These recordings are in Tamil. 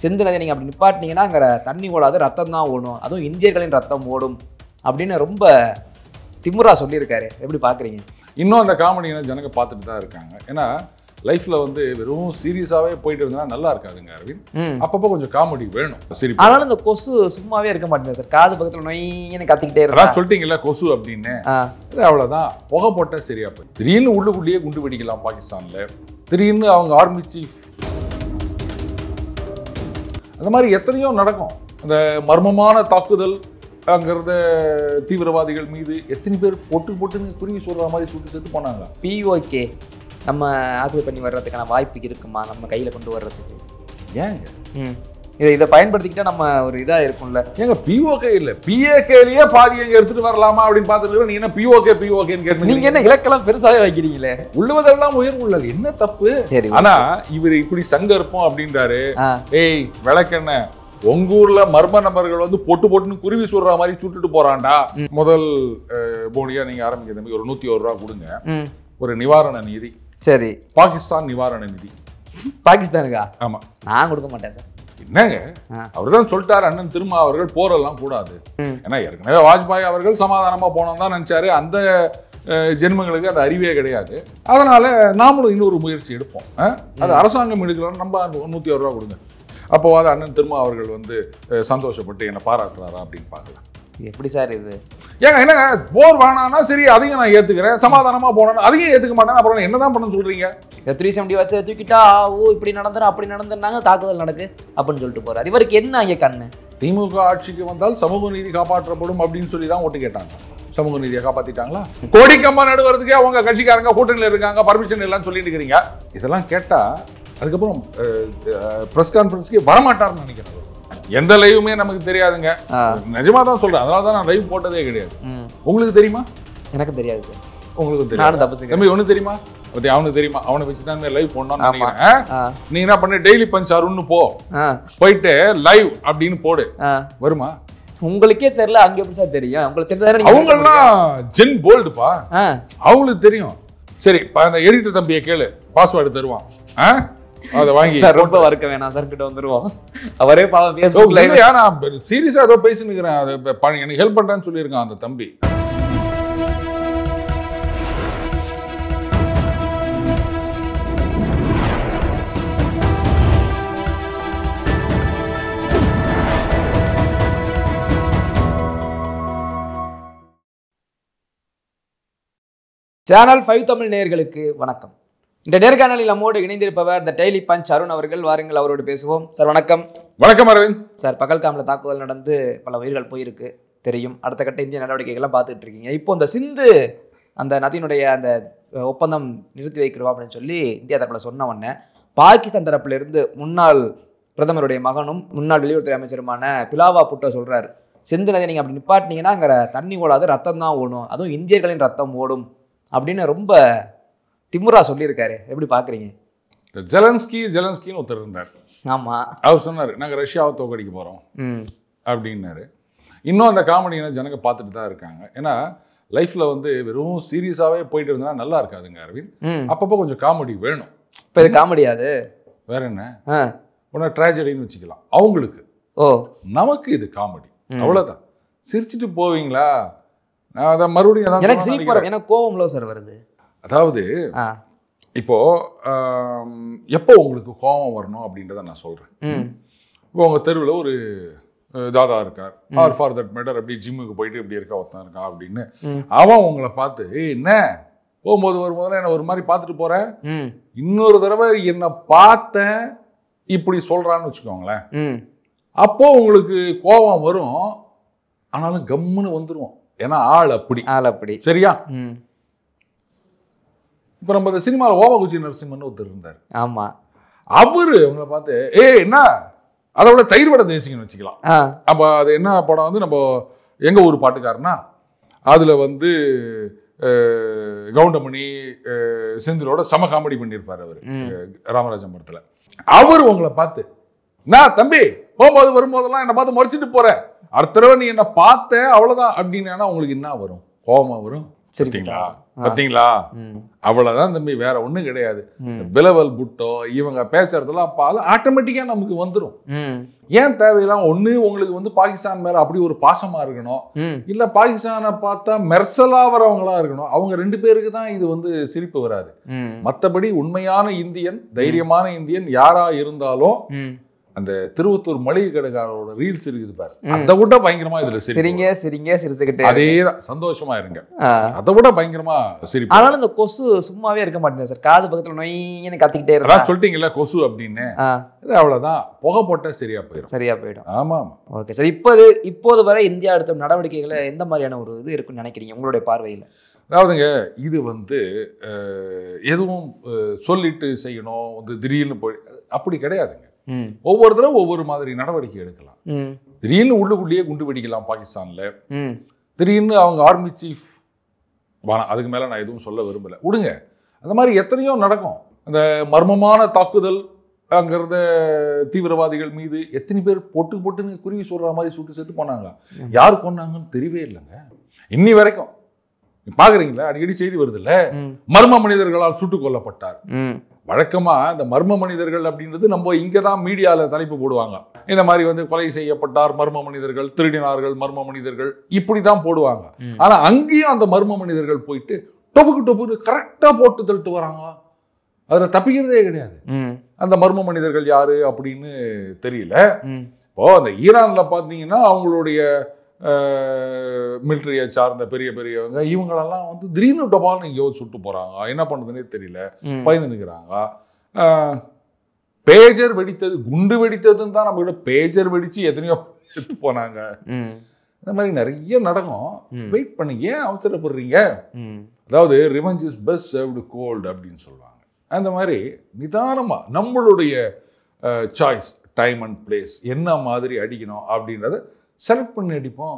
சிந்து நதியை நீங்கள் அப்படி நிப்பாட்டினீங்கன்னா அங்கே தண்ணி ஓடாது, ரத்தம் தான் ஓடும், அதுவும் இந்தியர்களின் ரத்தம் ஓடும் அப்படின்னு ரொம்ப திமுறா சொல்லியிருக்காரு. எப்படி பார்க்குறீங்க? இன்னும் அந்த காமெடியை ஜனங்க பார்த்துட்டு தான் இருக்காங்க. ஏன்னா லைஃப்ல வந்து வெறும் சீரியஸாவே போயிட்டு இருந்தா நல்லா இருக்காதுங்க அரவிந்த். அப்பப்போ கொஞ்சம் காமெடி வேணும். சரி, ஆனாலும் இந்த கொசு சும்மாவே இருக்க மாட்டேங்குது சார். காது பக்கத்தில் நொய்ன்னு கத்திக்கிட்டே இருக்கா. சொல்லிட்டீங்களா கொசு அப்படின்னு, அவ்வளவுதான். புகை போட்டா சரியா போய் திடீர்னு உள்ளுக்குள்ளேயே குண்டு வெடிக்கலாம் பாகிஸ்தான்ல. திடீர்னு அவங்க ஆர்மி சீஃப் அந்த மாதிரி எத்தனையோ நடக்கும். அந்த மர்மமான தாக்குதல், அங்க இருந்த தீவிரவாதிகள் மீது எத்தனை பேர் பொட்டுன்னு குருவி சொல்ற மாதிரி சுட்டு செத்து போனாங்க. POK நம்ம ஆக்குபை பண்ணி வர்றதுக்கான வாய்ப்பு இருக்குமா நம்ம கையில் கொண்டு வர்றதுக்கு? ஏங்க இதை பயன்படுத்திக்கிட்டா நம்ம ஒரு இதாக இருக்கும்ல. ஏங்க POK இல்லை, PAKலயே பாதி எங்க எடுத்துட்டு வரலாமா அப்படின்னு பார்த்துட்டு நீங்க என்ன POKன்னு கேட்டு நீங்க என்ன இலக்கெல்லாம் பெருசாவே வைக்கிறீங்களே. உள்ளுவதெல்லாம் உயர்வு உள்ளது, என்ன தப்பு? ஆனா இவர் இப்படி சங்கற்போம் அப்படின்றாரு. ஏய் விளக்கென்ன, உங்க ஊர்ல மர்ம நபர்கள் வந்து பொட்டுன்னு குருவி சொல்ற மாதிரி சுட்டுட்டு போறான்டா. முதல் போனியா நீங்க ஆரம்பிக்கிற தம்பி ஒரு 101 ரூபா கொடுங்க, ஒரு நிவாரண நிதி. சரி, பாகிஸ்தான் நிவாரண நிதி. பாகிஸ்தானுக்கா? ஆமா. நான் கொடுக்க மாட்டேன் சார். என்னங்க, அவர்தான் சொல்லிட்டாரு அண்ணன் திருமா அவர்கள் போரெல்லாம் கூடாது. ஏன்னா ஏற்கனவே வாஜ்பாய் அவர்கள் சமாதானமா போனோம் தான் நினைச்சாரு. அந்த ஜென்மங்களுக்கு அந்த அறிவே கிடையாது. அதனால நாமளும் இன்னொரு முயற்சி எடுப்போம். அது அரசாங்கம் எடுக்கலாம், நம்ம 101 ரூபா கொடுங்க. அப்போ அண்ணன் திருமா அவர்கள் வந்து சந்தோஷப்பட்டு என்ன பாராட்டுறாரா அப்படின்னு பார்க்கலாம். எப்படி சார் இது? ஏங்க என்னங்க, போர் வேணான்னா சரி அதையும் நான் ஏத்துக்கிறேன், சமாதானமா போனா அதையும் ஏத்துக்க மாட்டேன், அப்புறம் என்னதான் பண்ண சொல்றீங்க? 370 வச்சு தூக்கிட்டா இப்படி நடந்துரும் அப்படி நடந்துருந்தாங்க, தாக்குதல் நடக்கு அப்படின்னு சொல்லிட்டு போறாரு. இவருக்கு என்ன அங்கே கண்ணு? திமுக ஆட்சிக்கு வந்தால் சமூக நீதி காப்பாற்றப்படும் அப்படின்னு சொல்லி தான் ஓட்டு கேட்டாங்க. சமூக நீதியை காப்பாத்திட்டாங்களா? கோடிக்கம்பா நடுவதுக்கே அவங்க கட்சிக்காரங்க கூட்டணியில் இருக்காங்க, பர்மிஷன் எல்லாம் சொல்லிட்டு இருக்கிறீங்க. இதெல்லாம் கேட்டா அதுக்கப்புறம் பிரஸ் கான்ஃபரன்ஸ்க்கே வரமாட்டாருன்னு நினைக்கிறேன். எந்த லைவுமே நமக்கு தெரியாதுங்க, நிஜமா தான் சொல்றேன். அதனால தான் நான் லைவ் போட்டதே கிடையாது. உங்களுக்கு தெரியுமா? எனக்கு தெரியாது. உங்களுக்கு தெரியும் தம்பி? ஒண்ணு தெரியுமா? அவனுக்கு தெரியுமா? அவனை வச்சுதான் லைவ் போடணும்னு நினைக்கிறேன். நீ என்ன பண்ண, டெய்லி பஞ்ச் அருண்னு போயிட்டு லைவ் அப்படின்னு போடு, வருமா? உங்களுக்கே தெரியல, அங்க எப்படி சார் தெரியும்? உங்களுக்கு தெரிஞ்சா அவங்க எல்லாம் ஜென் போல்டுப்பா, அவங்களுக்கு தெரியும். சரி, அந்த எடிட்டர் தம்பியை கேளு, பாஸ்வேர்டு தருவான், அதை வாங்கி. ரொம்ப வறுக்க வேணாம் சார், கிட்ட வந்துருவோம். அவரே பாவம் பேஸ்புக்ல நான் சீரியஸா ஏதோ பேசினுக்கிறேன், எனக்கு ஹெல்ப் பண்றேன்னு சொல்லியிருக்கான் அந்த தம்பி. சேனல் 5 தமிழ் நேயர்களுக்கு வணக்கம். இந்த நேர்காணலில் நம்மோடு இணைந்திருப்பவர் த டெய்லி பஞ்ச் அருண் அவர்கள். வாருங்கள் அவரோடு பேசுவோம். சார் வணக்கம். வணக்கம் அரவிந்த். சார், பகல்காமில் தாக்குதல் நடந்து பல உயிர்கள் போயிருக்கு தெரியும். அடுத்த கட்ட இந்திய நடவடிக்கைகள்லாம் பார்த்துட்டு இருக்கீங்க. இப்போ இந்த சிந்து அந்த நதியினுடைய அந்த ஒப்பந்தம் நிறுத்தி வைக்கிறோம் அப்படின்னு சொல்லி இந்தியா தரப்பில் சொன்ன உடனே பாகிஸ்தான் தரப்புல இருந்து முன்னாள் பிரதமருடைய மகனும் முன்னாள் வெளியுறவுத்துறை அமைச்சருமான பிலாவா புட்டோ சொல்றாரு, சிந்து நதியை நீங்கள் அப்படி நிப்பாட்டினீங்கன்னா அங்கே தண்ணி ஓடாது, ரத்தம் தான் ஓடும், அதுவும் இந்தியர்களின் ரத்தம் ஓடும் அப்படின்னு ரொம்ப திமுறா சொல்லியிருக்காரு. எப்படி பார்க்குறீங்க? ஜெலன்ஸ்கின்னு ஒருத்தர் இருந்தார். ஆமா, அவர் சொன்னார் நாங்கள் ரஷ்யாவை தோக்கடிக்க போகிறோம் அப்படின்னாரு. இன்னும் அந்த காமெடியை ஜனங்க பார்த்துட்டு தான் இருக்காங்க. ஏன்னா லைஃப்ல வந்து வெறும் சீரியஸாவே போயிட்டு இருந்தா நல்லா இருக்காதுங்க அரவிந்த். அப்பப்போ கொஞ்சம் காமெடி வேணும். இப்போ இது காமெடியாது, வேற என்ன, ஒன்று ட்ராஜடின்னு வச்சுக்கலாம் அவங்களுக்கு. நமக்கு இது காமெடி, அவ்வளோதான். சிரிச்சுட்டு போவீங்களா? அதை மறுபடியும் எனக்கு சிரிப்பு வரும், எனக்கு கோவம்ல சார் வருது. அதாவது இப்போ எப்போ உங்களுக்கு கோபம் வரணும் அப்படின்றத நான் சொல்றேன். இப்போ உங்க தெருவில் ஒரு தாதா இருக்கார், ஆர் ஃபார் தட் மேட்டர் அப்படி ஜிம்முக்கு போயிட்டு இப்படி இருக்கா ஒருத்தன் இருக்கான் அப்படின்னு அவன் உங்களை பார்த்து என்ன போகும்போது வரும்போது என்ன ஒரு மாதிரி பார்த்துட்டு போறேன், இன்னொரு தடவை என்ன பார்த்தேன் இப்படி சொல்றான்னு வச்சுக்கோங்களேன், அப்போ உங்களுக்கு கோபம் வரும். ஆனாலும் கம்முன்னு வந்துருவோம், ஏன்னா ஆள் அப்படி. சரியா? இப்ப நம்ம இந்த சினிமாவில் ஓமகுச்சி நரசிம்மன் ஒருத்தர் இருந்தார். ஆமா, அவரு உங்களை பார்த்து என்ன அதோட தயிர் வடை தேசிங்கன்னு வச்சுக்கலாம். அப்ப அது என்ன படம் வந்து நம்ம எங்க ஊர் பாட்டுக்காரனா அதுல வந்து கவுண்டமணி செந்திலோட சம காமெடி பண்ணியிருப்பாரு அவரு ராமராஜன் படத்துல. அவரு உங்களை பார்த்து நான் தம்பி போகும்போது வரும்போதெல்லாம் என்னை பார்த்து முறைச்சிட்டு போற, அடுத்த தடவை நீ என்ன பார்த்த அவ்வளவுதான் அப்படின்னா உங்களுக்கு என்ன வரும்? கோபமா வரும். சரிங்களா? பாத்தீங்களா? அவ்வளவுதான் தம்பி, வேற ஒண்ணும் கிடையாது. பிலவல் புட்டோ இவங்க பேசுறதெல்லாம் ஆட்டோமேட்டிக்கா நமக்கு வந்துடும். ஏன் தேவையில்லாம் ஒண்ணு உங்களுக்கு வந்து பாகிஸ்தான் மேல அப்படி ஒரு பாசமா இருக்கணும், இல்ல பாகிஸ்தானை பார்த்தா மெர்சலா வரவங்களா இருக்கணும். அவங்க 2 பேருக்கு தான் இது வந்து சிரிப்பு வராது. மத்தபடி உண்மையான இந்தியன், தைரியமான இந்தியன் யாரா இருந்தாலும் அந்த திருவத்தூர் மளிகை கடைக்காரோட ரீல்ஸ் இருக்குது பாரு, அதை விட பயங்கரமா இதுல சிரிச்சுக்கிட்டு அதேதான் சந்தோஷமா இருங்க, அதை விட பயங்கரமா சிரிப்பு. ஆனாலும் இந்த கொசு சும்மாவே இருக்க மாட்டேங்குது சார், காது பக்கத்துல நொய்ன்னு கத்திக்கிட்டே இருக்கு. சொல்லிட்டீங்கல்ல கொசு அப்படின்னு, அவ்வளவுதான், புகை போட்டா சரியா போயிடும். ஆமா. ஓகே சார், இப்போது வரை இந்தியா எடுத்த நடவடிக்கைகளை எந்த மாதிரியான ஒரு இது இருக்குன்னு நினைக்கிறீங்க உங்களுடைய பார்வையில? அதாவதுங்க, இது வந்து எதுவும் சொல்லிட்டு செய்யணும் வந்து திடீர்னு போய் அப்படி கிடையாதுங்க. ஒவ்வொருத்தரும் ஒவ்வொரு மாதிரி நடவடிக்கை எடுக்கலாம். திடீர்னு உள்ளுக்குள்ளேயே குண்டு வெடிக்கலாம் பாகிஸ்தான்ல, திடீர்னு அவங்க ஆர்மி சீஃப் வேணாம், அதுக்கு மேல நான் எதுவும் சொல்ல விரும்பல, விடுங்க. அந்த மாதிரி எத்தனையோ நடக்கும். அந்த மர்மமான தாக்குதல், அங்க இருந்த தீவிரவாதிகள் மீது எத்தனை பேர் பொட்டுன்னு குருவி சொல்ற மாதிரி சுட்டு செத்து போனாங்க. யாரு கொன்னாங்கன்னு தெரியவே இல்லைங்க இன்னி வரைக்கும். பாக்குறீங்களா, அடிக்கடி செய்தி வருது இல்ல, மர்ம மனிதர்களால் சுட்டுக் கொல்லப்பட்டார். வழக்கமா இந்த மர்ம மனிதர்கள் அப்படின்றது நம்ம இங்கதான் மீடியால தலைப்பு போடுவாங்க. இந்த மாதிரி வந்து கொலை செய்யப்பட்டார் மர்ம மனிதர்கள், திருடினார்கள் மர்ம மனிதர்கள், இப்படிதான் போடுவாங்க. ஆனா அங்கேயும் அந்த மர்ம மனிதர்கள் போயிட்டு டொப்புக்கு கரெக்டா போட்டு தள்ளிட்டு வராங்க. அதுல தப்பிக்கிறதே கிடையாது. அந்த மர்ம மனிதர்கள் யாரு அப்படின்னு தெரியல. இப்போ அந்த ஈரான்ல பாத்தீங்கன்னா அவங்களுடைய மிலிட்டரியை சார்ந்த பெரியவங்க இவங்களெல்லாம் வந்து திடீர்னு டபால்னு எங்கேயோ சுட்டு போறாங்க. என்ன பண்றதுன்னே தெரியல, பயந்து நிற்கிறாங்க. பேஜர் வெடித்தது, குண்டு வெடித்ததுன்னு தான் நம்ம கிட்ட பேஜர் வெடிச்சு எத்தனையோ சுட்டு போனாங்க. இந்த மாதிரி நிறைய நடக்கும். வெயிட் பண்ணி ஏன் அவசரப்படுறீங்க? அதாவது revenge is best served cold அப்படின்னு சொல்லுவாங்க. அந்த மாதிரி நிதானமா நம்மளுடைய சாய்ஸ், டைம் அண்ட் பிளேஸ், என்ன மாதிரி அடிக்கணும் அப்படின்றத செலக்ட் பண்ணி அடிப்போம்.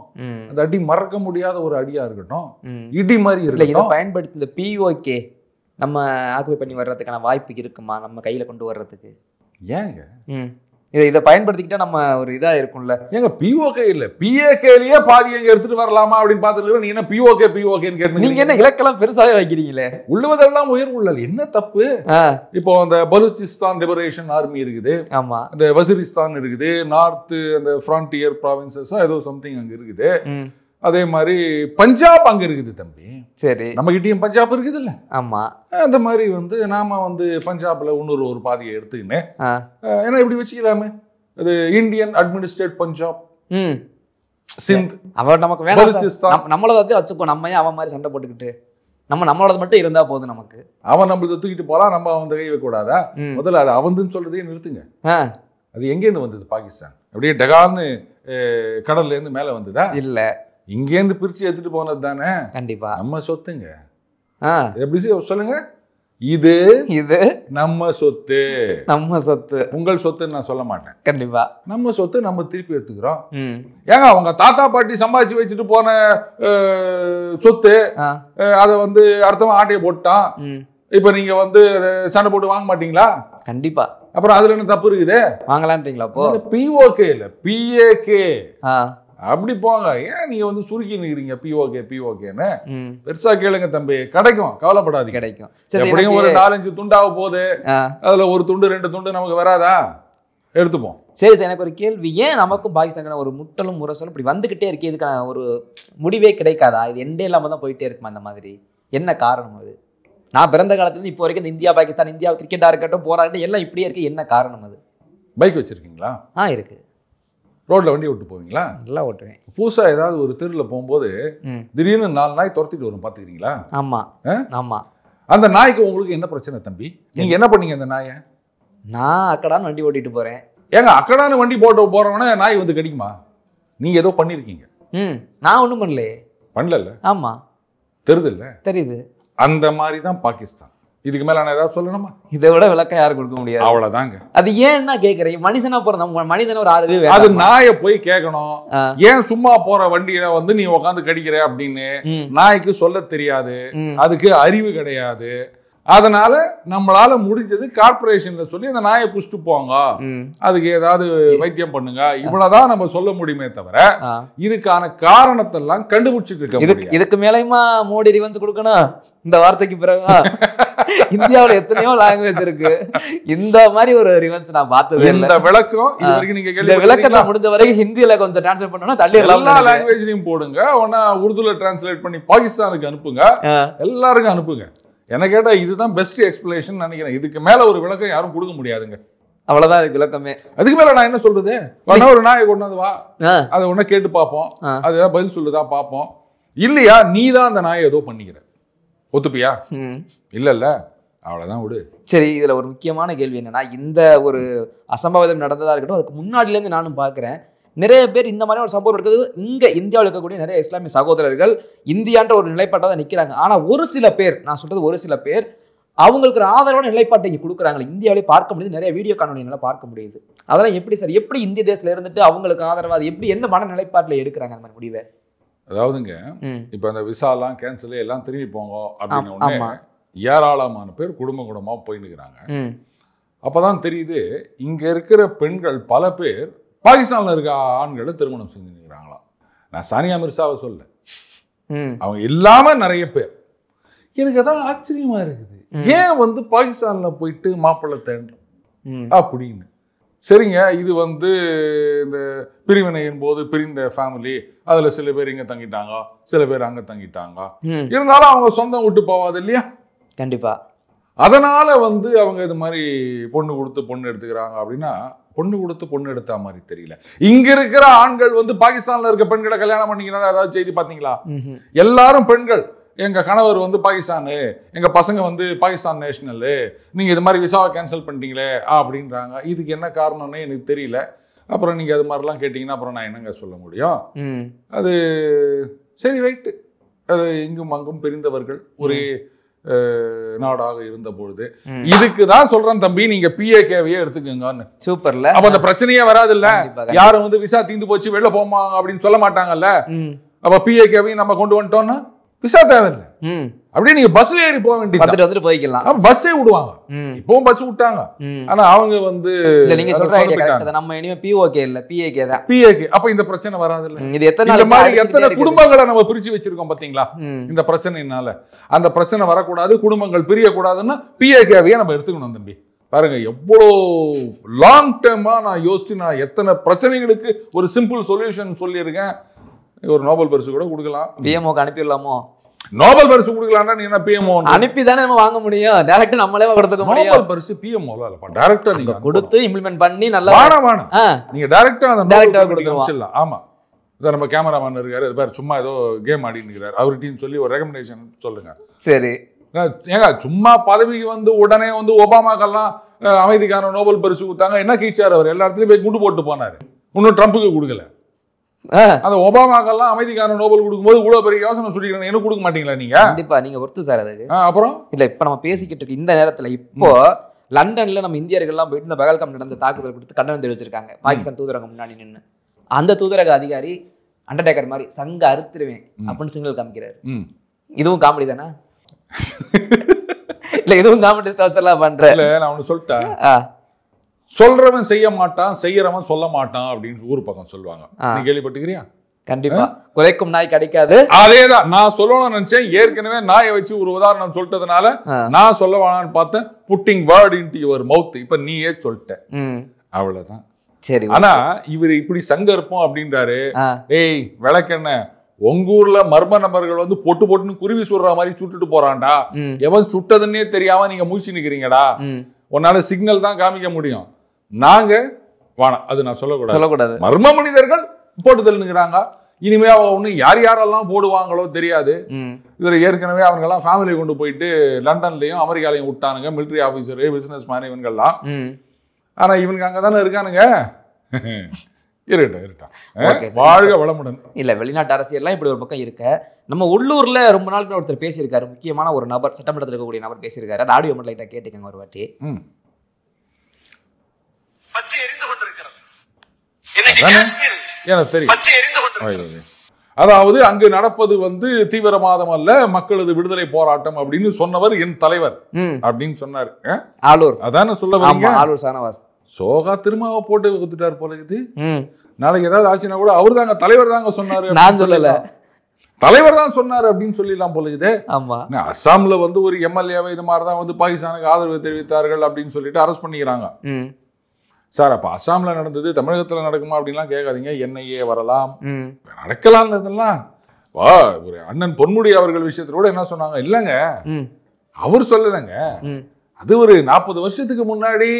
அந்த அடி மறக்க முடியாத ஒரு அடியா இருக்கட்டும், இடி மாதிரி இருக்கட்டும். பயன்படுத்தி இந்த POK நம்ம ஆக்குபை பண்ணி வர்றதுக்கான வாய்ப்பு இருக்குமா நம்ம கையில கொண்டு வர்றதுக்கு? ஏங்க இதை பயன்படுத்திக்கிட்டா நம்ம ஒரு இதா இருக்கும்ல. ஏங்க POK இல்ல PAKலயே பாதி எங்க எடுத்துட்டு வரலாமா அப்படின்னு பாத்துட்டு நீங்க என்ன POKன்னு கேட்டு நீங்க என்ன இலக்கெல்லாம் பெருசாவே வைக்கிறீங்களே? உள்ளவதெல்லாம் உயர்வு உள்ளது, என்ன தப்பு? இப்போ அந்த பலூச்சிஸ்தான் லிபரேஷன் ஆர்மி இருக்குது, ஆமா, அந்த வசிரிஸ்தான் இருக்குது, நார்த் அந்த ஃப்ரான்டியர் ப்ராவின்சஸ் ஏதோ சம்திங் அங்க இருக்குது. அதே மாதிரி பஞ்சாப் அங்க இருக்குது தம்பி. சரி, நம்ம கிட்டயும் பஞ்சாப் இருக்குது இல்ல? ஆமா. அந்த மாதிரி வந்து நாம வந்து பஞ்சாப்ல ஒரு பாதியை எடுத்துக்கினேன். ஏன்னா இப்படி வச்சுக்கலாமே, அது இந்தியன் அட்மினிஸ்ட்ரேட் பஞ்சாப், சிந்த். அவர் நமக்கு வேணாம், நம்மளத வந்து வச்சுப்போம். நம்ம ஏன் அவன் மாதிரி சண்டை போட்டுக்கிட்டு, நம்மளோட மட்டும் இருந்தா போதும் நமக்கு. அவன் நம்மள தூக்கிட்டு போலாம், நம்ம அவன் கை வைக்க கூடாதா? முதல்ல அது அவன் சொல்றதே நிறுத்துங்க. அது எங்கேருந்து வந்தது? பாகிஸ்தான் அப்படியே டகார்னு கடல்ல இருந்து மேல வந்ததா? இல்ல, இங்கேருந்து பிரிச்சு எடுத்துட்டு போனது தானே. கண்டிப்பா நம்ம சொத்துங்க. எப்படி சொல்லுங்க, இது நம்ம சொத்து. உங்கள் சொத்துன்னு நான் சொல்ல மாட்டேன். கண்டிப்பா நம்ம சொத்து, நம்ம திருப்பி எடுத்துக்கிறோம். ஏங்க அவங்க தாத்தா பாட்டி சம்பாதிச்சு வச்சுட்டு போன சொத்து, அதை வந்து அடுத்தவன் ஆட்டையை போட்டான். இப்ப நீங்க வந்து சண்டை போட்டு வாங்க மாட்டீங்களா? கண்டிப்பா. அப்புறம் அதுல என்ன தப்பு இருக்குது? வாங்கலான்றீங்களா? POK இல்ல PAK அப்படி போங்க. ஏன் நீங்க வந்து சுருக்கி நிக்கிறீங்க POKன்னு? பெருசா கேளுங்க தம்பி, கிடைக்கும், கவலைப்படாது, கிடைக்கும். எப்படியும் ஒரு 4-5 துண்டாக போகுது, அதுல ஒரு துண்டு 2 துண்டு நமக்கு வராதா? எடுத்துப்போம். சரி சார், எனக்கு ஒரு கேள்வி. ஏன் நமக்கும் பாகிஸ்தானுக்கான ஒரு முட்டலும் முரசலும் இப்படி வந்துகிட்டே இருக்கு? இதுக்கான ஒரு முடிவே கிடைக்காதா? இது எண்டே இல்லாம தான் போயிட்டே இருக்குமா அந்த மாதிரி? என்ன காரணம் அது? நான் பிறந்த காலத்துல இப்போ வரைக்கும் இந்த இந்தியா பாகிஸ்தான், இந்தியா கிரிக்கெட்டா இருக்கட்டும், போராட்டம் எல்லாம் இப்படியே இருக்கு. என்ன காரணம் அது? பைக் வச்சிருக்கீங்களா? இருக்கு. ரோட்ல வண்டி ஓட்டு போவீங்களா? நல்லா ஓட்டுவேன். புதுசா ஏதாவது ஒரு தெருவில் போகும்போது திடீர்னு 4 நாய் துரத்திட்டு வரும், பாத்துக்கிறீங்களா? ஆமா ஆமா. அந்த நாய்க்கு உங்களுக்கு என்ன பிரச்சனை தம்பி? நீங்க என்ன பண்ணீங்க அந்த நாயை? நான் அக்கடான்னு வண்டி ஓட்டிட்டு போறேன். ஏங்க அக்கடான்னு வண்டி போட்டு போறவன நாய் வந்து கடிக்குமா? நீங்க ஏதோ பண்ணிருக்கீங்க. நான் ஒண்ணும் பண்ணல. ஆமா, தெரியுது இல்ல? தெரியுது. அந்த மாதிரி தான் பாகிஸ்தான். இதுக்கு மேல நான் ஏதாவது சொல்லணுமா? இதை விட விளக்கம் யாரும் கொடுக்க முடியாது. அவ்வளவுதாங்க. அது ஏன்னா கேக்குறீங்க, மனுஷனா போற மனிதன ஒரு 6 அது நாயை போய் கேட்கணும். ஏன் சும்மா போற வண்டியில வந்து நீ உட்காந்து கடிக்கிற அப்படின்னு நாய்க்கு சொல்ல தெரியாது, அதுக்கு அறிவு கிடையாது. அதனால நம்மளால முடிஞ்சது கார்பரேஷன்ல சொல்லி அந்த நாயை புடிச்சிட்டு போங்க, அதுக்கு ஏதாவது வைத்தியம் பண்ணுங்க, இவ்வளவுதான் நம்ம சொல்ல முடியுமே தவிர இதுக்கான காரணத்தெல்லாம் கண்டுபிடிச்சிட்டு இருக்க. இதுக்கு மேலயுமா மோடி ரிவென்ஸ் கொடுக்கணும் இந்த வார்த்தைக்கு பிறகு? இந்தியாவுல எத்தனையோ லாங்குவேஜ் இருக்கு, இந்த மாதிரி ஒரு ரிவென்ஸ் நான் பார்த்தது இல்ல. இந்த விளக்கம் இது வரைக்கும் நீங்க கேள்வி விளக்கத்தை முடிஞ்ச வரைக்கும் ஹிந்தியில கொஞ்சம் டிரான்ஸ்லேட் பண்ணனும், தள்ளி எல்லா லாங்குவேஜ்லயும் போடுங்க, ஒண்ணா உருதுல டிரான்ஸ்லேட் பண்ணி பாகிஸ்தானுக்கு அனுப்புங்க, எல்லாருக்கும் அனுப்புங்க. என்ன கேட்டா இதுதான் பெஸ்ட் எக்ஸ்பிளனேஷன் நினைக்கிறேன். இதுக்கு மேல ஒரு விளக்கம் யாரும் கொடுக்க முடியாதுங்க. அவ்வளவுதான் இதுக்கு விளக்கமே. அதுக்கு மேல நான் என்ன சொல்றது, ஒரு நாயை கொண்டாந்து வா, அதை ஒண்ணு கேட்டு பார்ப்போம், அது ஏதாவது பதில் சொல்லுதா பார்ப்போம். இல்லையா நீ தான் அந்த நாயை ஏதோ பண்ணிக்கிற, ஒத்துப்பியா? இல்ல அவ்வளவுதான் விடு. சரி, இதுல ஒரு முக்கியமான கேள்வி என்னன்னா, இந்த ஒரு அசம்பாவிதம் நடந்ததா இருக்கட்டும், அதுக்கு முன்னாடில இருந்து நானும் பாக்குறேன் நிறைய பேர் இந்த மாதிரி ஒரு சம்பவம் இருக்குது. இங்க இந்தியாவில் இருக்கக்கூடிய நிறைய இஸ்லாமிய சகோதரர்கள் இந்தியான்ற ஒரு நிலைப்பாட்டை தான் நிற்கிறாங்க. ஆனா ஒரு சில பேர், நான் சொல்றது ஒரு சில பேர், அவங்களுக்கு ஒரு ஆதரவான நிலைப்பாட்டை இங்கே கொடுக்குறாங்க. இந்தியாவிலே பார்க்க முடியுது, நிறைய வீடியோ காணொலிகளை பார்க்க முடியுது. அதெல்லாம் எப்படி சார், எப்படி இந்திய தேசத்துல இருந்துட்டு அவங்களுக்கு ஆதரவா அது எப்படி எந்த மன நிலைப்பாட்டில் எடுக்கிறாங்க அந்த மாதிரி முடிவை? அதாவதுங்க, இப்ப அந்த விசாலாம் கேன்சல் எல்லாம் திரும்பி போங்க அப்படின்னு உடனே ஏராளமான பேர் குடும்பமா போயின்னுக்கிறாங்க. அப்பதான் தெரியுது இங்க இருக்கிற பெண்கள் பல பேர் பாகிஸ்தான்ல இருக்க ஆண்களை திருமணம் செஞ்சுக்கிறாங்களாம். நான் சானியா மிர்சாவை சொல்ல, அவங்க இல்லாம நிறைய பேர். எனக்கு அதான் ஆச்சரியமா இருக்குது, ஏன் பாகிஸ்தான்ல போயிட்டு மாப்பிள்ளை தேடும் அப்படின்னு. சரிங்க, இது இந்த பிரிவினையின் போது பிரிந்த ஃபேமிலி, அதுல சில பேர் இங்க தங்கிட்டாங்க, சில பேர் அங்க தங்கிட்டாங்க. இருந்தாலும் அவங்க சொந்தம் விட்டு போவாது இல்லையா? கண்டிப்பா. அதனால அவங்க இது மாதிரி பொண்ணு கொடுத்து பொண்ணு எடுத்துக்கிறாங்க அப்படின்னா, பொண்ணு கொடுத்து பொண்ணு எடுத்த மாதிரி தெரியல. இங்க இருக்கிற ஆண்கள் பாகிஸ்தான்ல இருக்க பெண்களை கல்யாணம் பண்ணிக்கிறதா ஏதாவது செய்தி பாத்தீங்களா? எல்லாரும் பெண்கள், எங்க கணவர் பாகிஸ்தானு, எங்க பசங்க பாகிஸ்தான் நேஷனலு, நீங்க இது மாதிரி விசாவை கேன்சல் பண்ணிட்டீங்களே அப்படின்றாங்க. இதுக்கு என்ன காரணம்னு எனக்கு தெரியல. அப்புறம் நீங்க அது மாதிரிலாம் கேட்டீங்கன்னா அப்புறம் நான் என்னங்க சொல்ல முடியும்? அது சரி, ரைட்டு. அது இங்கும் அங்கும் பிரிந்தவர்கள் ஒரே நாடாக இருந்த பொழுது இதுக்குதான் சொல்றேன் தம்பி, நீங்க PAKவையே எடுத்துக்கோங்கன்னு. சூப்பர்ல. அப்ப அந்த பிரச்சனையே வராது இல்ல. யாரும் விசா தீந்து போச்சு வெளில போமா அப்படின்னு சொல்ல மாட்டாங்கல்ல. அப்ப PAKவையும் நம்ம கொண்டு வந்துட்டோம்னா விசா தேவையில்லை. அப்படியே நீங்க பஸ்ல ஏறி போக வேண்டியது, போய்க்கலாம். பஸ்ஸே விடுவாங்க, இப்பவும் பஸ் விட்டாங்க. ஆனா அவங்க நீங்க சொல்ற ஐடியா கரெக்ட். நம்ம இனிமே POK இல்ல PAK தான். PAK. அப்ப இந்த பிரச்சனை வராது இல்ல. இது எத்தனை குடும்பங்களை நம்ம பிரிச்சு வச்சிருக்கோம் பாத்தீங்களா இந்த பிரச்சனைனால? அந்த பிரச்சனை வரக்கூடாது, குடும்பங்கள் பிரியக்கூடாதுன்னா PAKவையே நம்ம எடுத்துக்கணும் தம்பி. பாருங்க எவ்வளோ லாங் டேர்மா நான் யோசிச்சு நான் எத்தனை பிரச்சனைகளுக்கு ஒரு சிம்பிள் சொல்யூஷன் சொல்லியிருக்கேன். ஒரு நோபல் பரிசு கூட கொடுக்கலாம். PMOக்கு அனுப்பிடலாமோ? நோபல் பரிசு கொடுக்கலாம்னா நீ என்ன PMO அனுப்பி தானே நம்ம வாங்க முடியும், டைரக்டா நம்மளே கொடுத்துக்க முடியும். நோபல் பரிசு PMO இல்லப்பா, டைரக்டா நீங்க கொடுத்து இம்ப்ளிமென்ட் பண்ணி நல்லா வேணாம் நீங்க டைரக்டா கொடுக்கலாம். ஆமா, இத நம்ம கேமராமேன் இருக்காரு, அது பேர் சும்மா ஏதோ கேம் ஆடிட்டு இருக்காரு, அவர்கிட்ட சொல்லி ஒரு ரெக்கமெண்டேஷன் சொல்லுங்க. சரி ஏங்க, சும்மா பதவிக்கு உடனே ஒபாமாக்கெல்லாம் அமைதிக்கான நோபல் பரிசு கொடுத்தாங்க. என்ன கீச்சார் அவர்? எல்லா இடத்துலயும் போய் குண்டு போட்டு போனாரு. இன்னும் ட்ரம்புக்கு கொடுக்கல. அந்த ஒபாமாக்கெல்லாம் அமைதிக்கான நோபல் கொடுக்கும்போது இவ்வளவு பெரிய யோசனை சொல்லிக்கிறேன், எனக்கு கொடுக்க மாட்டீங்களா நீங்க? கண்டிப்பா நீங்க ஒருத்து சார் அதுக்கு. அப்புறம் இல்ல, இப்ப நம்ம பேசிக்கிட்டு இருக்க இந்த நேரத்துல இப்போ லண்டன்ல நம்ம இந்தியர்கள்லாம் போயிட்டு இந்த பகல்காம் நடந்த தாக்குதல் கொடுத்து கண்டனம் தெரிவிச்சிருக்காங்க பாகிஸ்தான் தூதரகம் முன்னாடி நின்று. அந்த தூதரக அதிகாரி அண்டர்டேக்கர் மாதிரி சங்க அறுத்துருவேன் அப்படின்னு சிங்கிள் காமிக்கிறாரு. இதுவும் காமெடி தானே? இல்ல இதுவும் காமெடி ஸ்டார்ஸ் எல்லாம் பண்ற. இல்ல நான் ஒன்னு சொல்லிட்டேன், சொல்றவன் செய்ய மாட்டான், செய்யறவன் சொல்ல மாட்டான் அப்படின்னு ஊர் பக்கம் சொல்லுவாங்க. நீ கேள்விப்பட்டுக்கிறியா? கண்டிப்பா. குறைக்கும் நாய் கிடைக்காது. அதேதான் நான் சொல்லணும்னு நினைச்சேன். ஏற்கனவே நாயை வச்சு ஒரு உதாரணம் சொல்லிட்டதுனால நான் சொல்ல வேணான்னு பார்த்தேன். Pudding word into your mouth. இப்ப நீயே சொல்லிட்ட, அவ்வளவுதான். சரி. ஆனா இவர் இப்படி சங்க இருப்போம் அப்படின்றாரு. ஏய் விளக்கென்ன, உங்க ஊர்ல மர்ம நபர்கள் பொட்டு பொட்டுன்னு குருவி சுடுற மாதிரி சுட்டுட்டு போறான்டா. எவன் சுட்டதுன்னே தெரியாம நீங்க மூச்சு நிக்கிறீங்கடா. உன்னால சிக்னல் தான் காமிக்க முடியும். நாங்க வேணாம், அது நான் சொல்லக்கூடாது. மர்ம மனிதர்கள் போட்டு தள்ளுங்கிறாங்க. இனிமே ஒண்ணு யார் யாரெல்லாம் போடுவாங்களோ தெரியாது. இதுல ஏற்கனவே அவங்க எல்லாம் ஃபேமிலி கொண்டு போயிட்டு லண்டன்லயும் அமெரிக்காலையும் விட்டானுங்க, மிலிட்டரி ஆபீசரு, பிசினஸ் மேன் இவங்கெல்லாம். ஆனா இவனுக்கு அங்கதானே இருக்கானுங்க. வாழ்க வளமுடன். இல்ல, வெளிநாட்டு அரசியல்லாம் இப்படி ஒரு பக்கம் இருக்க, நம்ம உள்ளூர்ல ரொம்ப நாளுக்கு ஒருத்தர் பேசியிருக்காரு, முக்கியமான ஒரு நபர், சட்டமன்றத்தில் இருக்கக்கூடிய நபர் பேசியிருக்காரு. அது ஆடியோ மட்டும் லைட்டா கேட்டுக்கங்க ஒரு வாட்டி. அதாவது அங்கு நடப்பது வந்து தீவிரவாதம் அல்ல, மக்களது விடுதலை போராட்டம் அப்படின்னு சொன்னவர் என் தலைவர் அப்படின்னு சொன்னாரு. ஆளூர் அதான சொல்ல வரீங்க. ஆளூர் ஷானவாஸ் சோகா திருமாவை போட்டு கொடுத்துட்டார் போல இது. நாளைக்கு ஏதாவது ஆச்சுன்னா கூட அவர் தாங்க தலைவர் தாங்க சொன்னாரு, நான் சொல்லல, தலைவர் தான் சொன்னாரு அப்படின்னு சொல்லிடலாம் போல இது. ஆமா, அஸ்ஸாம்ல வந்து ஒரு எம்எல்ஏவை இது மாதிரிதான் வந்து பாகிஸ்தானுக்கு ஆதரவு தெரிவித்தார்கள் அப்படின்னு சொல்லிட்டு அரெஸ்ட் பண்ணிக்கிறாங்க. சார் அப்ப அஸ்ஸாம்ல நடந்தது தமிழகத்துல நடக்குமா அப்படின்லாம் கேட்காதீங்க. என்ஐஏ வரலாம், நடக்கலாம். இதெல்லாம் ஒரு அண்ணன் பொன்முடி அவர்கள் விஷயத்துல கூட என்ன சொன்னாங்க, இல்லங்க அவர் சொல்லலைங்க, அது ஒரு 40 வருஷத்துக்கு முன்னாடி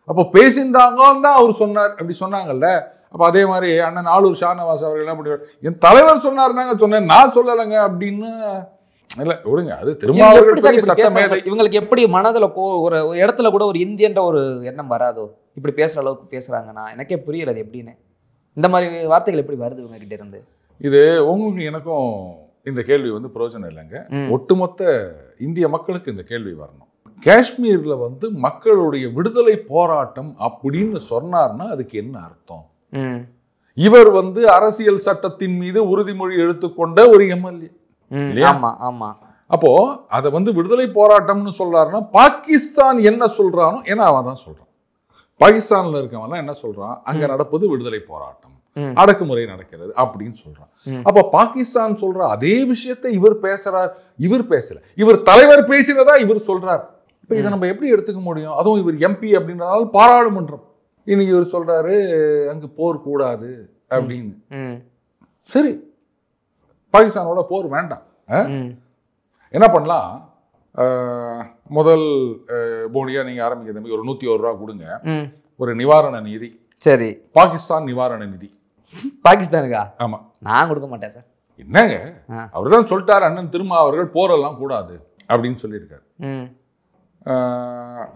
அப்ப பேசியிருந்தாங்கன்னு தான் அவர் சொன்னார் அப்படி சொன்னாங்கல்ல. அப்ப அதே மாதிரி அண்ணன் ஆளூர் ஷானவாஸ் அவர்கள் என்ன பண்ணுவார், என் தலைவர் சொன்னார் தாங்க சொன்னேன், நான் சொல்லலைங்க அப்படின்னு. இல்ல விடுங்க, அது திரும்ப இவங்களுக்கு எப்படி மனதுல ஒரு இடத்துல கூட ஒரு இந்தியன்ற ஒரு எண்ணம் வராதோ, இப்படி பேசுற அளவுக்கு பேசுறாங்கன்னா எனக்கே புரியல அது எப்படின்னு. இந்த மாதிரி வார்த்தைகள் எப்படி வருது இவங்க கிட்ட இருந்து? இது உங்களுக்கு எனக்கும் இந்த கேள்வி வந்து பிரயோஜனம் இல்லைங்க. ஒட்டுமொத்த இந்திய மக்களுக்கு இந்த கேள்வி வரணும். காஷ்மீர்ல வந்து மக்களுடைய விடுதலை போராட்டம் அப்படின்னு சொன்னார்னா அதுக்கு என்ன அர்த்தம்? இவர் வந்து அரசியல் சட்டத்தின் மீது உறுதிமொழி எடுத்துக்கொண்ட ஒரு எம்எல்ஏ. அப்போ அதை வந்து விடுதலை போராட்டம்னு சொல்றாருன்னா பாகிஸ்தான் என்ன சொல்றானோ, ஏன்னா அவன் தான் சொல்றான், பாகிஸ்தான்ல இருக்கவன் என்ன சொல்றான், அங்க நடப்பது விடுதலை போராட்டம், அடக்குமுறை நடக்கிறது அப்படின்னு சொல்றான். அப்ப பாகிஸ்தான் சொல்ற அதே விஷயத்தை இவர் பேசுறார், இவர் பேசல, இவர் தலைவர் பேசினதா இவர் சொல்றார். இப்ப இதை நம்ம எப்படி எடுத்துக்க முடியும்? அதுவும் இவர் எம்பி அப்படின்றதால பாராளுமன்றம். இன்னைக்கு இவர் சொல்றாரு அங்கு போர் கூடாது அப்படின்னு. சரி, பாகிஸ்தானோட போர் வேண்டாம், என்ன பண்ணலாம்? முதல் போனியா நீங்க ஆரம்பிக்கிறது ஒரு 101 ரூபா கொடுங்க, ஒரு நிவாரண நிதி. சரி, பாகிஸ்தான் நிவாரண நிதி. பாகிஸ்தானுக்கா? ஆமா, நான் கொடுக்க மாட்டேன் சார். என்னங்க, அவர் தான் சொல்லிட்டாரு அண்ணன் திருமா அவர்கள் போரெல்லாம் கூடாது அப்படின்னு சொல்லியிருக்காரு.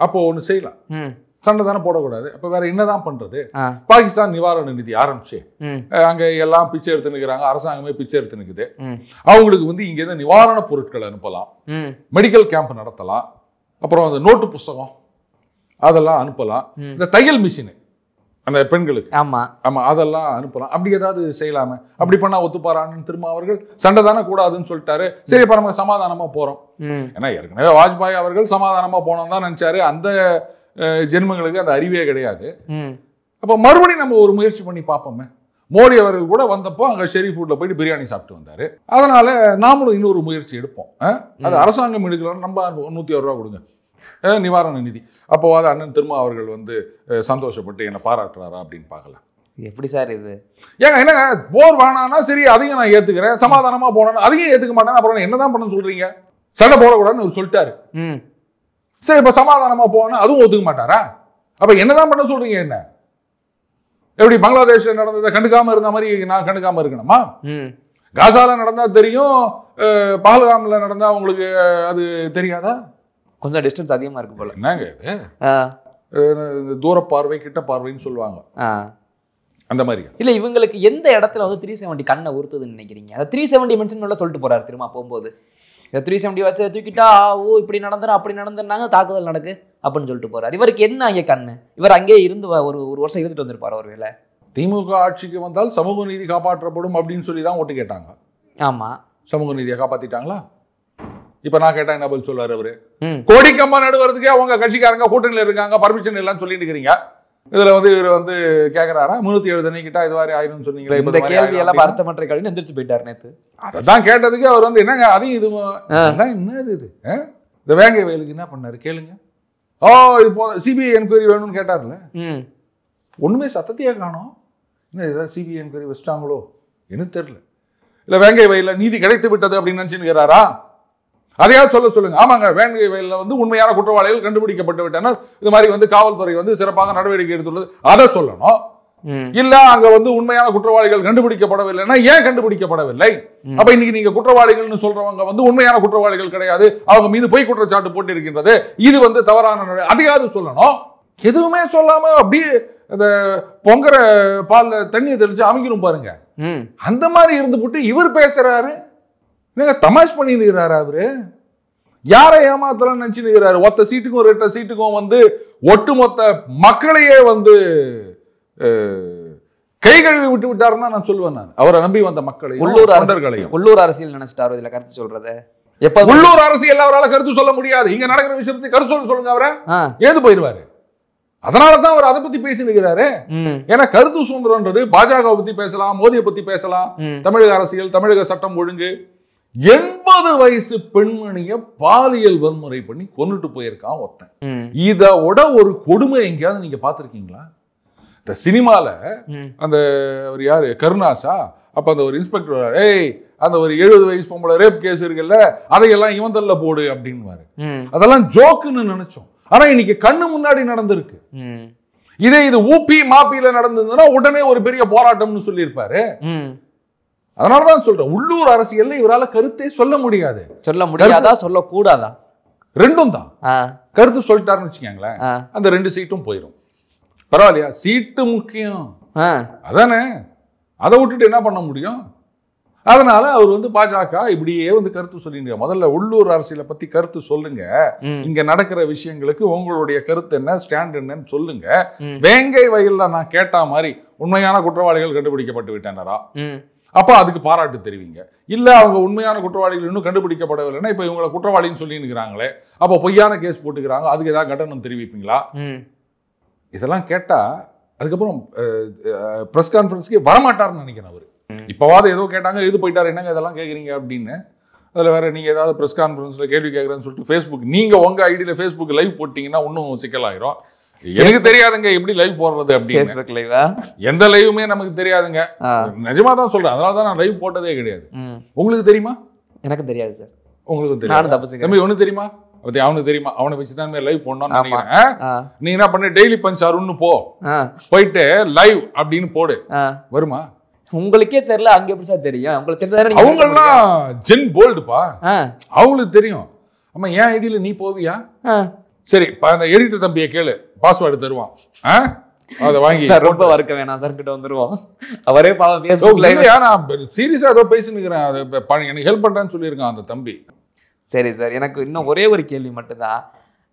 அப்போ ஒண்ணு செய்யலாம், சண்டை தானே போடக்கூடாது. அப்ப வேற என்னதான் பண்றது? பாகிஸ்தான் நிவாரண நிதி ஆரம்பிச்சு அங்க எல்லாம் பிச்சை எடுத்து நிற்கிறாங்க, அரசாங்கமே பிச்சை எடுத்து நிற்குது. அவங்களுக்கு வந்து இங்க இருந்து நிவாரண பொருட்கள் அனுப்பலாம், மெடிக்கல் கேம்ப் நடத்தலாம், அப்புறம் அந்த நோட்டு புஸ்தகம் அதெல்லாம் அனுப்பலாம், இந்த தையல் மிஷின் அந்த பெண்களுக்கு ஆமா ஆமா அதெல்லாம் அனுப்பலாம். அப்படி ஏதாவது செய்யலாமே? அப்படி பண்ணா ஒத்துப்பாரான்னு திரும்ப அவர்கள் சண்டை தானே கூடாதுன்னு சொல்லிட்டாரு. சரி, இப்ப நம்ம சமாதானமா போறோம். ஏன்னா ஏற்கனவே வாஜ்பாய் அவர்கள் சமாதானமா போனோம் தான் நினைச்சாரு. அந்த ஜென்மங்களுக்கு அந்த அறிவே கிடையாது. அப்ப மறுபடியும் நம்ம ஒரு முயற்சி பண்ணி பார்ப்போமே. மோடி அவர்கள் கூட வந்தப்போ அங்க ஷெரீஃப் ஃபுட்ல போயிட்டு பிரியாணி சாப்பிட்டு வந்தாரு. அதனால நாமளும் இன்னொரு முயற்சி எடுப்போம். அது அரசாங்கம் எடுக்கலாம், நம்ம 101 ரூபா கொடுங்க நிவாரண நிதி. அப்போ அது அண்ணன் திருமா அவர்கள் வந்து சந்தோஷப்பட்டு என்ன பாராட்டுறாரா அப்படின்னு பார்க்கலாம். எப்படி சார் இது? ஏங்க என்னங்க, போர் வேணான்னா சரி அதையும் நான் ஏத்துக்கிறேன், சமாதானமா போனா அதையும் ஏத்துக்க மாட்டேன், அப்புறம் என்னதான் பண்ண சொல்றீங்க? சண்டை போடக்கூடாதுன்னு அவர் சொல்லிட்டாரு. சரி, இப்ப சமாதானமா போனா அதுவும் ஒத்துக்க மாட்டாரா? அப்ப என்னதான் பண்ண சொல்றீங்க? என்ன எப்படி பங்களாதேஷ்ல நடந்ததை கண்டுக்காம இருந்த மாதிரி நான் கண்டுக்காம இருக்கணுமா? காசால நடந்தா தெரியும், பஹல்காம்ல நடந்தா உங்களுக்கு அது தெரியாதா? கொஞ்சம் டிஸ்டன்ஸ் அதிகமா இருக்கு போல. என்னங்க இது தூர பார்வை கிட்ட பார்வைன்னு சொல்லுவாங்க, அந்த மாதிரி. இல்ல இவங்களுக்கு எந்த இடத்துல வந்து 370 கண்ணை உறுத்துதுன்னு நினைக்கிறீங்க? அந்த 370 மென்ஷன் சொல்லிட்டு போறாரு திரும்ப போகும்போது, 370 வச்சு தூக்கிட்டா ஓ இப்படி நடந்துடும் அப்படி நடந்துருந்தாங்க, தாக்குதல் நடக்கு அப்படின்னு சொல்லிட்டு போறாரு. இவருக்கு என்ன அங்கே கண்ணு? இவர் அங்கேயே இருந்து ஒரு வருஷம் இருந்துட்டு வந்திருப்பாரு. ஒரு வேலை திமுக ஆட்சிக்கு வந்தால் சமூக நீதி காப்பாற்றப்படும் அப்படின்னு சொல்லி தான் ஓட்டு கேட்டாங்க. ஆமா, சமூக நீதியை காப்பாத்திட்டாங்களா? இப்ப நான் கேட்டா என்ன பதில் சொல்றாரு அவரு? கோடிக்கம்பா நடுவரத்துக்கே அவங்க கட்சிக்காரங்க கூட்டணியில இருக்காங்க, பர்மிஷன் எல்லாம் சொல்லிட்டு இருக்கிறீங்க. இதுல வந்து இவர் வந்து கேக்குறாரா 370 நீக்கிட்டா இது மாதிரி ஆயிரும் சொன்னீங்களே, இந்த கேள்வி எல்லாம் அர்த்தமற்ற கேள்வி எந்திரிச்சு போயிட்டாரு நேத்து. அதான் கேட்டதுக்கு அவர் வந்து என்னங்க அதையும் இதுவும் என்னது இது இந்த வேங்கை வயலுக்கு என்ன பண்ணாரு கேளுங்க. இது போ சிபிஐ என்கொயரி வேணும்னு கேட்டார்ல, ஒண்ணுமே சத்தத்தையே காணோம். என்ன ஏதாவது சிபிஐ என்கொயரி வச்சிட்டாங்களோ என்ன தெரியல. இல்ல வேங்கை வயல்ல நீதி கிடைத்து விட்டது அப்படின்னு நினைச்சுக்கிறாரா? அதையாவது சொல்லுங்க. ஆமாங்க, வேங்கை வயல்ல வந்து உண்மையான குற்றவாளிகள் கண்டுபிடிக்கப்பட்டு விட்டனர், இது மாதிரி வந்து காவல்துறை வந்து சிறப்பாக நடவடிக்கை எடுத்துள்ளது, அதை சொல்லணும். இல்ல அங்க வந்து உண்மையான குற்றவாளிகள் கண்டுபிடிக்கப்படவில்லைன்னா ஏன் கண்டுபிடிக்கப்படவில்லை? அப்ப இன்னைக்கு நீங்க குற்றவாளிகள்னு சொல்றவங்க வந்து உண்மையான குற்றவாளிகள் கிடையாது, அவங்க மீது பொய் குற்றச்சாட்டு போட்டு இருக்கின்றது, இது வந்து தவறான, அதையாவது சொல்லணும். எதுவுமே சொல்லாம அப்படியே அந்த பொங்கற பால்ல தண்ணியை தெளிச்சு அமைக்கணும் பாருங்க, அந்த மாதிரி இருந்து போட்டு இவர் பேசுறாரு. தமாஷ் பண்ணி இருக்கிறாரு அவரு. யாரை ஏமாத்தலாம் நினைச்சு இருக்கிறாரு? ஒத்த சீட்டுக்கும் 2 சீட்டுக்கும் வந்து ஒட்டுமொத்த மக்களையே வந்து கை கை கழுவி விட்டு விட்டாருன்னா நான் சொல்லுவேன். நான் அவரை நம்பி வந்த மக்களை, உள்ளூர் அரசியல் நினைச்சிட்டாரு இதுல கருத்து சொல்றது. எப்ப உள்ளூர் அரசியல் அவரால் கருத்து சொல்ல முடியாது. இங்க நடக்கிற விஷயத்தை கருத்து சொல்லுங்க, அவரை ஏது போயிருவாரு. அதனாலதான் அவர் அதை பத்தி பேசினுக்கிறாரு. ஏன்னா கருத்து சுதந்திரம்ன்றது பாஜக பத்தி பேசலாம், மோதியை பத்தி பேசலாம், தமிழக அரசியல், தமிழக சட்டம் ஒழுங்கு. 80 வயசு பெண்மணிய பாலியல் வன்முறை பண்ணி கொன்னுட்டு போயிருக்கான் ஒருத்தன். இதோட ஒரு கொடுமை எங்கேயாவது நீங்க பாத்திருக்கீங்களா? இந்த சினிமால அந்த ஒரு யாரு கருணாசா, அப்ப அந்த ஒரு இன்ஸ்பெக்டர், ஏய் அந்த ஒரு 70 வயசு பொம்பளை ரேப் கேஸ் இருக்குல்ல, அதையெல்லாம் இவன் தள்ள போடு அப்படின்னு. அதெல்லாம் ஜோக்குன்னு நினைச்சோம். ஆனா இன்னைக்கு கண்ணு முன்னாடி நடந்திருக்கு. இதே இது ஊபி மாப்பியில நடந்ததுன்னா உடனே ஒரு பெரிய போராட்டம்னு சொல்லியிருப்பாரு. அதனாலதான் சொல்றேன், உள்ளூர் அரசியல்ல இவரால கருத்தே சொல்ல முடியாது. சொல்ல முடியாதா, சொல்லக்கூடாதா? ரெண்டும் தான். கருத்து சொல்லிட்டாருன்னு வச்சுக்கோங்களேன், அந்த 2 சீட்டும் போயிடும். பரவாயில்லையா? சீட்டு முக்கியம் அதானே, அதை விட்டுட்டு என்ன பண்ண முடியும்? அதனால அவர் பாஜக இப்படியே கருத்து சொல்லிங்க. முதல்ல உள்ளூர் அரசியலை பத்தி கருத்து சொல்லுங்க. இங்க நடக்கிற விஷயங்களுக்கு உங்களுடைய கருத்து என்ன, ஸ்டாண்ட் என்னன்னு சொல்லுங்க. வேங்கை வயல்ல நான் கேட்ட மாதிரி உண்மையான குற்றவாளிகள் கண்டுபிடிக்கப்பட்டு விட்டனரா, அப்ப அதுக்கு பாராட்டு தெரிவிங்க. இல்ல அவங்க உண்மையான குற்றவாளிகள் இன்னும் கண்டுபிடிக்கப்படவில்லைன்னா இப்ப இவங்களை குற்றவாளின்னு சொல்லினுக்கிறாங்களே, அப்ப பொய்யான கேஸ் போட்டுக்கிறாங்க, அதுக்கு ஏதாவது கட்டணம் தெரிவிப்பீங்களா? இதெல்லாம் கேட்டா அதுக்கப்புறம் பிரஸ் கான்ஃபரன்ஸ்க்கே வரமாட்டார்னு நினைக்கிறேன் அவரு. இப்பவாவது ஏதோ கேட்டாங்க, எழுது போயிட்டாரு, என்னங்க இதெல்லாம் கேட்குறீங்க அப்படின்னு. அதில் வேற நீங்க ஏதாவது பிரஸ் கான்ஃபரன்ஸ்ல கேள்வி கேட்குறேன்னு சொல்லிட்டு ஃபேஸ்புக், நீங்க உங்க ஐடியில ஃபேஸ்புக் லைவ் போட்டீங்கன்னா இன்னும் சிக்கலாயிரும். எனக்கு தெரியாதுங்க எப்படி லைவ் போடுறது அப்படின்னு. எந்த லைவுமே நமக்கு தெரியாதுங்க, நிஜமா தான் சொல்றேன். அதனால தான் நான் லைவ் போட்டதே கிடையாது. உங்களுக்கு தெரியுமா? எனக்கு தெரியாது சார். உங்களுக்கு தெரியும் தம்பி? ஒண்ணு தெரியுமா? அவனுக்கு தெரியுமா? அவனை வச்சுதான் லைவ் போடணும்னு நினைக்கிறேன். நீ என்ன பண்ண, டெய்லி பஞ்ச் அருண்னு போயிட்டு லைவ் அப்படின்னு போடு, வருமா? உங்களுக்கே தெரியல, அங்க எப்படி சார் தெரியும்? உங்களுக்கு தெரிஞ்சா அவங்க எல்லாம் ஜென் போல்டுப்பா, அவங்களுக்கு தெரியும். அம்மா என் ஐடியில நீ போவியா? சரி, அந்த எடிட்டர் தம்பியை கேளு, பாஸ்வேர்டு தருவான், அதை வாங்கி. சார் ரொம்ப வறுக்க வேணாம் சார், கிட்ட வந்துருவோம். அவரே பாவம் ஃபேஸ்புக்ல நான் சீரியஸா ஏதோ பேசினுக்கிறேன், எனக்கு ஹெல்ப் பண்றேன்னு சொல்லியிருக்கான் அந்த தம்பி. சரி சார், எனக்கு இன்னும் ஒரே ஒரு கேள்வி மட்டும்தான்.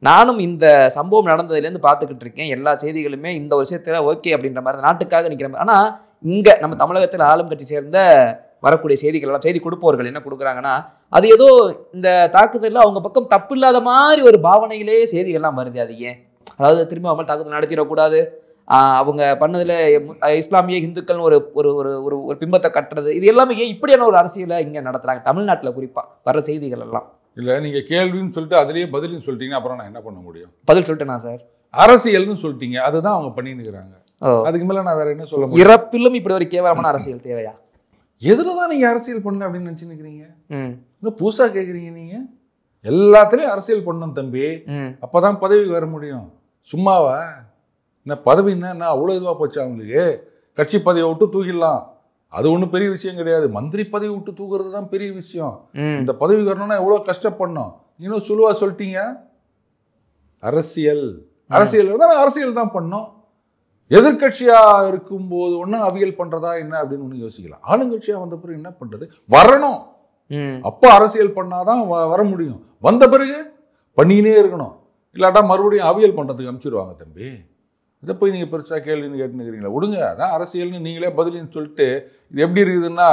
நானும் இந்த சம்பவம் நடந்ததுலேருந்து பார்த்துக்கிட்டு இருக்கேன். எல்லா செய்திகளுமே இந்த ஒரு விஷயத்துல ஓகே அப்படின்ற மாதிரி நாட்டுக்காக நிற்கிற மாதிரி. ஆனால் இங்கே நம்ம தமிழகத்தில் ஆளும் கட்சி சேர்ந்த வரக்கூடிய செய்திகள் எல்லாம், செய்தி கொடுப்பவர்கள் என்ன கொடுக்குறாங்கன்னா, அது ஏதோ இந்த தாக்குதலில் அவங்க பக்கம் தப்பு இல்லாத மாதிரி ஒரு பாவனையிலே செய்திகள்லாம் வருது. அது ஏன்? அதாவது திரும்ப அவங்க தாக்குதல் நடத்திடக்கூடாது, அவங்க பண்ணதில் இஸ்லாமிய இந்துக்கள் ஒரு ஒரு ஒரு ஒரு பிம்பத்தை கட்டுறது, இது எல்லாமே ஏன் இப்படியான ஒரு அரசியலை இங்கே நடத்துகிறாங்க தமிழ்நாட்டில் குறிப்பாக வர்ற செய்திகள் எல்லாம்? இல்லை, நீங்கள் கேள்வின்னு சொல்லிட்டு அதுலேயே பதில்னு சொல்லிட்டீங்கன்னா அப்புறம் நான் என்ன பண்ண முடியும்? பதில் சொல்லிட்டேனா சார்? அரசியல்னு சொல்லிட்டீங்க, அதுதான் அவங்க பண்ணினுக்கிறாங்க. அதுக்கு மேலே நான் வேற என்ன சொல்ல முடியும்? இறப்பிலும் இப்படி ஒரு கேவலமான அரசியல் தேவையா? எதுலதான் நீங்க அரசியல் பண்ண அப்படின்னு நினைச்சுக்கிறீங்க? இன்னும் புதுசா கேக்குறீங்க. நீங்க எல்லாத்துலயும் அரசியல் பண்ணணும் தம்பி, அப்பதான் பதவிக்கு வர முடியும். சும்மாவா? என்ன பதவின்னா என்ன அவ்வளவு இதுவா போச்சு அவங்களுக்கு? கட்சி பதவியை விட்டு தூக்கிடலாம், அது ஒன்றும் பெரிய விஷயம் கிடையாது. மந்திரி பதவி விட்டு தூக்குறது தான் பெரிய விஷயம். இந்த பதவி வரணும்னா எவ்வளவு கஷ்டப்படணும். இன்னும் சுழுவா சொல்லிட்டீங்க. அரசியல் அரசியல் தான் பண்ணோம். எதிர்கட்சியா இருக்கும்போது ஒண்ணு அவியல் பண்றதா என்ன அப்படின்னு ஒண்ணு யோசிக்கலாம். ஆளுங்கட்சியா வந்த பிறகு என்ன பண்றது? வரணும், அப்ப அரசியல் பண்ணாதான் வர முடியும். வந்த பிறகு பண்ணினே இருக்கணும், இல்லாட்டா மறுபடியும் அவியல் பண்றதுக்கு அனுப்பிச்சிருவாங்க தம்பி. இதை போய் நீங்க பெருசா கேள்வின்னு கேட்டுக்கிறீங்களா? விடுங்க, அதான் அரசியல்னு நீங்களே பதிலின்னு சொல்லிட்டு. இது எப்படி இருக்குதுன்னா,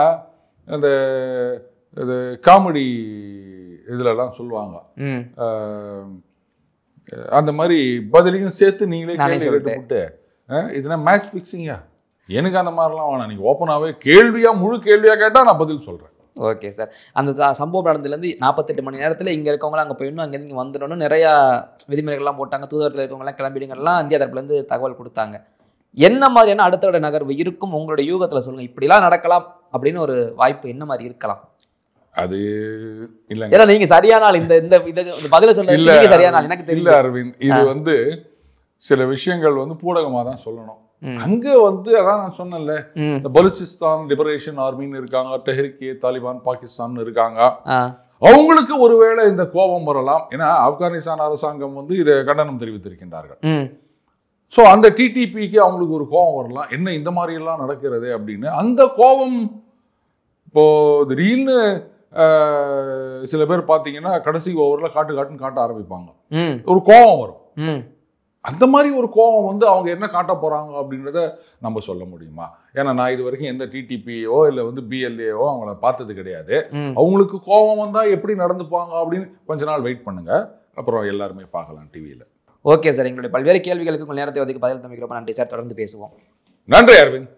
அந்த காமெடி இதுலலாம் சொல்லுவாங்க, அந்த மாதிரி பதிலையும் சேர்த்து நீங்களே கேள்வி கேட்டு இதுனா மேட்ச் பிக்சிங்கா? எனக்கு அந்த மாதிரிலாம் வேணாம். நீங்கள் ஓப்பனாகவே முழு கேள்வியாக கேட்டால் நான் பதில் சொல்கிறேன். Okay sir. அந்த சம்பவம் நடந்ததுலேருந்து 48 மணி நேரத்தில் இங்கே இருக்கவங்களாம் அங்கே போயிடணும், அங்கேருந்து இங்கே வந்துடணும், நிறையா விதிமுறைகள்லாம் போட்டாங்க. தூதரத்தில் இருக்கவங்களாம் கிளம்பிடுங்கலாம் இந்தியா தரப்புலேருந்து தகவல் கொடுத்தாங்க. என்ன மாதிரியான அடுத்த நகர்வு இருக்கும் உங்களுடைய யூகத்தில் சொல்லுங்கள்? இப்படிலாம் நடக்கலாம் அப்படின்னு ஒரு வாய்ப்பு என்ன மாதிரி இருக்கலாம்? அது இல்லை, ஏன்னா நீங்கள் சரியான ஆள் இந்த பதிலை சொல்ல இல்லை, சரியான ஆள் எனக்கு தெரியல அரவிந்த். இது சில விஷயங்கள் பூடகமாக தான் சொல்லணும். அங்க அதான் நான் சொன்னேன்ல, இந்த பலுச்சிஸ்தான் லிபரேஷன் ஆர்மின்னு இருக்காங்க, தெஹ்ரிக் தாலிபான் பாகிஸ்தான் இருக்காங்க. அவங்களுக்கு ஒருவேளை இந்த கோபம் வரலாம். ஏன்னா ஆப்கானிஸ்தான் அரசாங்கம் இதை கண்டனம் தெரிவித்திருக்கின்றார்கள். ஸோ அந்த டிடிபிக்கு அவங்களுக்கு ஒரு கோபம் வரலாம், என்ன இந்த மாதிரி எல்லாம் நடக்கிறது அப்படின்னு. அந்த கோபம் இப்போ திடீர்னு சில பேர் பார்த்தீங்கன்னா கடைசி ஓவரில் காட்டுன்னு காட்ட ஆரம்பிப்பாங்க, ஒரு கோபம் வரும். அந்த மாதிரி ஒரு கோபம் வந்து அவங்க என்ன காட்ட போகிறாங்க அப்படின்றத நம்ம சொல்ல முடியுமா? ஏன்னா நான் இது வரைக்கும் எந்த டிடிபியோ இல்லை வந்து பிஎல்ஏஓ அவங்கள பார்த்தது கிடையாது. அவங்களுக்கு கோபம் வந்தால் எப்படி நடந்துப்பாங்க அப்படின்னு கொஞ்ச நாள் வெயிட் பண்ணுங்க, அப்புறம் எல்லாருமே பார்க்கலாம் டிவியில். ஓகே சார், எங்களுடைய பல்வேறு கேள்விகளுக்கு உங்கள் நேரத்தை ஒதுக்கி பதில் தம்பிக்கிறோம். நன்றி சார், தொடர்ந்து பேசுவோம். நன்றி அரவிந்த்.